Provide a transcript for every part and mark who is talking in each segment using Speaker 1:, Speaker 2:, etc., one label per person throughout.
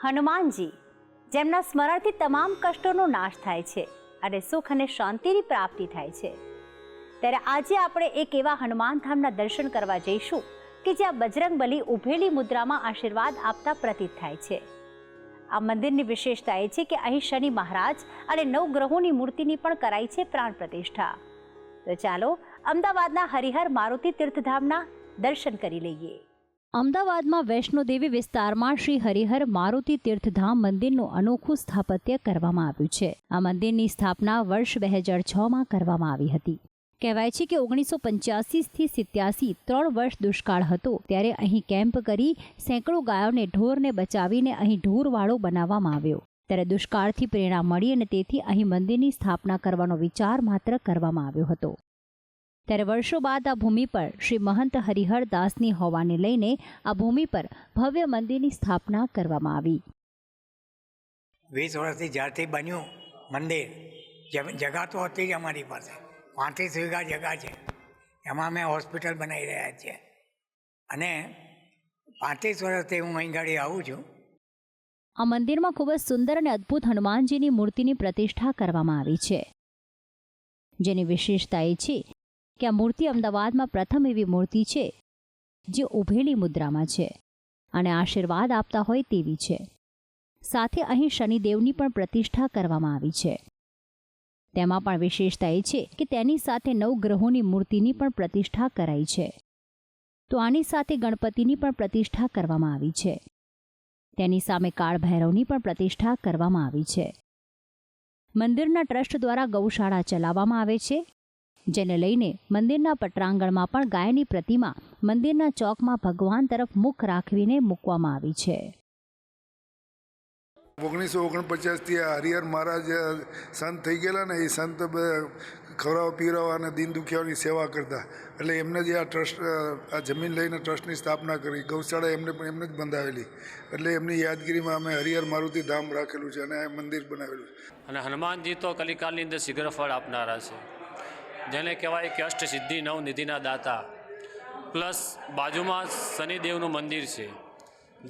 Speaker 1: હનુમાનજી, જેમના સ્મરણથી તમામ કષ્ટોનો નાશ થાય છે અને સુખ અને શાંતિની પ્રાપ્તિ થાય છે, ત્યારે આજે આપણે એક એવા હનુમાન ધામના દર્શન કરવા જઈશું કે જ્યાં બજરંગબલી ઊભેલી મુદ્રામાં આશીર્વાદ આપતા પ્રતીત થાય છે. આ મંદિરની વિશેષતા એ છે કે અહીં શનિ મહારાજ અને નવગ્રહોની મૂર્તિની પણ કરાઈ છે પ્રાણ પ્રતિષ્ઠા. તો ચાલો અમદાવાદના હરિહર મારુતિ તીર્થધામના દર્શન કરી લઈએ. અમદાવાદમાં વૈષ્ણોદેવી વિસ્તારમાં શ્રી હરિહર મારુતિ તીર્થધામ મંદિરનું અનોખું સ્થાપત્ય કરવામાં આવ્યું છે. આ મંદિરની સ્થાપના વર્ષ 2006માં કરવામાં આવી હતી. કહેવાય છે કે 1985થી 87 3 વર્ષ દુષ્કાળ હતો, ત્યારે અહીં કેમ્પ કરી સેંકડો ગાયોને ઢોરને બચાવીને અહીં ઢોરવાડો બનાવવામાં આવ્યો. ત્યારે દુષ્કાળથી પ્રેરણા મળી અને તેથી અહીં મંદિરની સ્થાપના કરવાનો વિચાર માત્ર કરવામાં આવ્યો હતો. ત્યારે વર્ષો બાદ આ ભૂમિ પર શ્રી મહંત હરિહર દાસની હોવાને લઈને આ ભૂમિ પર ભવ્ય મંદિરની સ્થાપના કરવામાં આવી.
Speaker 2: 20 વર્ષથી જ્યારથી બન્યું મંદિર, જગા તો હતી જ અમારી પાસે, 35 વીઘા જગા છે, એમાં અમે હોસ્પિટલ બનાવી રહ્યા છીએ અને 35 વર્ષથી હું અહીં ગાડી આવું છું.
Speaker 1: આ મંદિરમાં ખૂબ જ સુંદર અને અદ્ભુત હનુમાનજીની મૂર્તિની પ્રતિષ્ઠા કરવામાં આવી છે, જેની વિશેષતા એ છે કે આ મૂર્તિ અમદાવાદમાં પ્રથમ એવી મૂર્તિ છે જે ઊભેલી મુદ્રામાં છે અને આશીર્વાદ આપતા હોય તેવી છે. સાથે અહીં શનિદેવની પણ પ્રતિષ્ઠા કરવામાં આવી છે. તેમાં પણ વિશેષતા એ છે કે તેની સાથે નવગ્રહોની મૂર્તિની પણ પ્રતિષ્ઠા કરાઈ છે. તો આની સાથે ગણપતિની પણ પ્રતિષ્ઠા કરવામાં આવી છે. તેની સામે કાળભૈરવની પણ પ્રતિષ્ઠા કરવામાં આવી છે. મંદિરના ટ્રસ્ટ દ્વારા ગૌશાળા ચલાવવામાં આવે છે, જેને લઈને મંદિરના પટરાંગણમાં પણ ગાયની પ્રતિમા મંદિરના ચોકમાં ભગવાન તરફ મુખ રાખીને મૂકવામાં આવી છે.
Speaker 3: 1949થી હરિહર મહારાજ સંત થઈ ગયેલા ને, એ સંત ખવડાવવા પીવડાવવા અને દીન દુખિયાઓની સેવા કરતા, એટલે એમને જે આ ટ્રસ્ટ, આ જમીન લઈને ટ્રસ્ટની સ્થાપના કરી, ગૌશાળા એમને જ બંધાવેલી, એટલે એમની યાદગીરીમાં અમે હરિહર મારુતિ ધામ રાખેલું છે અને મંદિર બનાવેલું છે.
Speaker 4: અને હનુમાનજી તો કલિકાલની અંદર શીઘ્ર ફળ આપનારા છે, જેને કહેવાય કે અષ્ટ સિદ્ધિ નવ નિધિના દાતા. પ્લસ બાજુમાં શનિદેવનું મંદિર છે,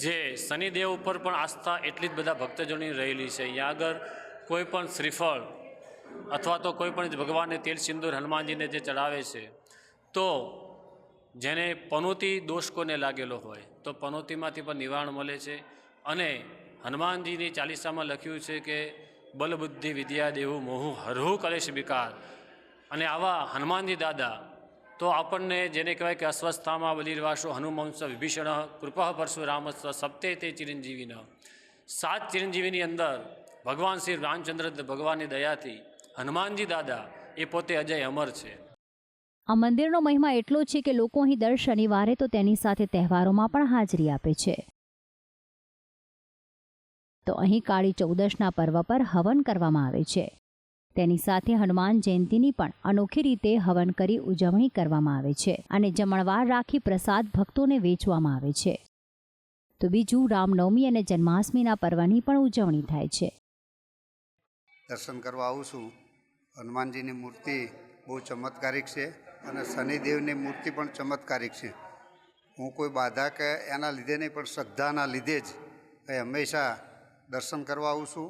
Speaker 4: જે શનિદેવ ઉપર પણ આસ્થા એટલી જ બધા ભક્તજનોની રહેલી છે. અહીંયા આગળ કોઈ પણ શ્રીફળ અથવા તો કોઈ પણ ભગવાનને તેલ સિંદૂર હનુમાનજીને જે ચડાવે છે, તો જેને પનોતી દોષ કોને લાગેલો હોય તો પનોતીમાંથી પણ નિવારણ મળે છે. અને હનુમાનજીની ચાલીસામાં લખ્યું છે કે બલબુદ્ધિ વિદ્યા દેવું મોહુ હરહુ કલેશ વિકાર. અને આવા હનુમાનજી દાદા તો આપણને જેને કહેવાય કે અસ્વસ્થામાં બલિર્વાસો હનુમંસ વિભીષણ કૃપા પરશુરામસ્વ સપ્તે તે ચિરંજીવીન. 7 ચિરંજીવીની અંદર ભગવાન શ્રી રામચંદ્ર ભગવાનની દયાથી હનુમાનજી દાદા એ પોતે અજય અમર છે.
Speaker 1: આ મંદિરનો મહિમા એટલો છે કે લોકો અહીં દર શનિવારે તો તેની સાથે તહેવારોમાં પણ હાજરી આપે છે. તો અહીં કાળી ચૌદશના પર્વ પર હવન કરવામાં આવે છે. તેની સાથે હનુમાન જયંતીની પણ અનોખી રીતે હવન કરી ઉજવણી કરવામાં આવે છે અને જમણવાર રાખી પ્રસાદ ભક્તોને વેચવામાં આવે છે. તો બીજું રામનવમી અને જન્માષ્ટમીના પર્વની પણ ઉજવણી થાય છે.
Speaker 5: દર્શન કરવા આવું છું. હનુમાનજીની મૂર્તિ બહુ ચમત્કારિક છે અને શનિદેવની મૂર્તિ પણ ચમત્કારિક છે. હું કોઈ બાધા કે એના લીધે નહીં, પણ શ્રદ્ધાના લીધે જ એ હંમેશા દર્શન કરવા આવું છું.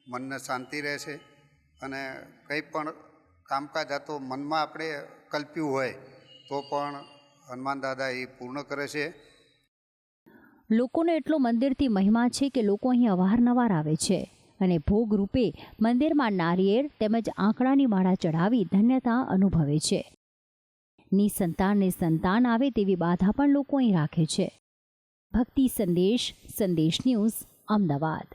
Speaker 5: મનને શાંતિ રહે છે અને કંઈ પણ કામકાજ આ તો મનમાં આપણે કલ્પ્યું હોય તો પણ હનુમાન દાદા એ પૂર્ણ કરે છે.
Speaker 1: લોકોનો એટલો મંદિરથી મહિમા છે કે લોકો અહીં અવારનવાર આવે છે અને ભોગ રૂપે મંદિરમાં નારિયેળ તેમજ આંકડાની માળા ચઢાવી ધન્યતા અનુભવે છે. નિસંતાનને સંતાન આવે તેવી બાધા પણ લોકો અહીં રાખે છે. ભક્તિ સંદેશ, સંદેશ ન્યૂઝ, અમદાવાદ.